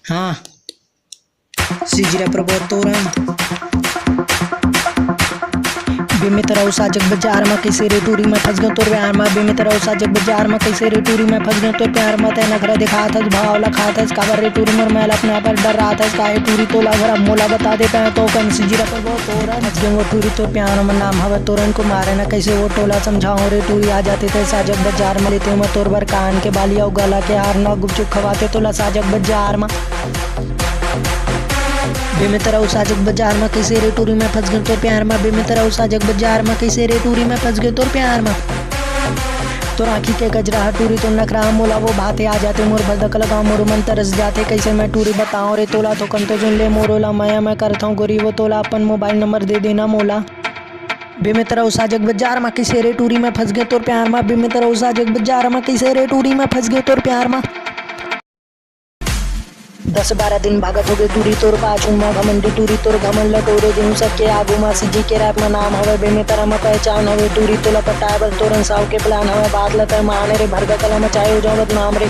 हाँ सीजरे पर बहुत तोरण बेमे तरह साजक बाजार में कैसे रे टूरी में फंस गयो तोर प्यार में बेमे तरह साजक बाजार में कैसे रे टूरी में फंस गयो तोर प्यार में ते नखरा दिखा था भाव लखा था काबर रे टूरी मोर मैल अपने पर डर रहा था काहे टूरी तोला घर मोला बता देता है तो कन सीजरा पर बहुत तोरण फंस गयो वो टूरी तोर प्यार में नाम हवा तोरण को मारे ना कैसे वो टोला समझाओ रे टूरी आ जाते थे साजक बाजार में लेते मैं तोर बर कान के बालिया गला के हार ना गुपचुप खवाते तोला साजक बाजार में बेमे तरह साजक बाजार में कैसे रे टूरी में फंस गयो तोर प्यार में बेमे तरह साजक बाजार में कैसे रे टूरी में फंस गयो तोर प्यार में तोर आँखी के गजरा टूरी तो नखरा मोला वो बातें आ जाते मोर भदक लगा मोर मन तरस जाते कैसे मैं टूरी बताऊं रे तोला तो कन तो सुन ले मोरोला मैं करता हूँ गोरी वो तोला अपन मोबाइल नंबर दे देना मोला बेमे तरह साजक बाजार में कैसे रे टूरी में फंस गयो तोर प्यार में बेमे तरह साजक बाजार में कैसे रे टूरी में फंस गयो तोर प्यार में 10-12 दिन भागत हो गए टूरी तोर पाछू में घमंडी टूरी तोर घमंड लटोरे दिन सबके आगू में सीजी के रैप में नाम हवे बेमे तरह में पहचान हवे टूरी तोला पटाबल तोरन साव के प्लान हवे बात लता माने रे भरगा कला में चाहे हो जाओ नाम रे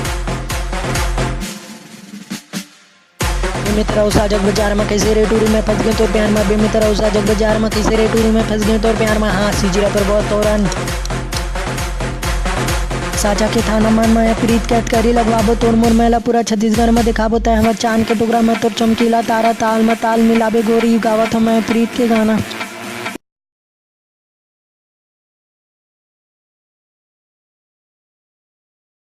बेमे तरह साजक बाजार में कैसे रे टूरी में फंस गए तोर प्यार में बेमे तरह साजक बाजार में कैसे रे टूरी में फंस गए तोर प्यार में हाँ सीजरा पर बहुत तोरन साजा के थाना मन में प्रीत कैद करी लगवाबो तोर मोर मेला पूरा छत्तीसगढ़ में दिखाबो तय हमर चांद के टुकड़ा में तोर चमकीला तारा ताल में ताल मिलाबे गोरी गावत मैं प्रीत के गाना।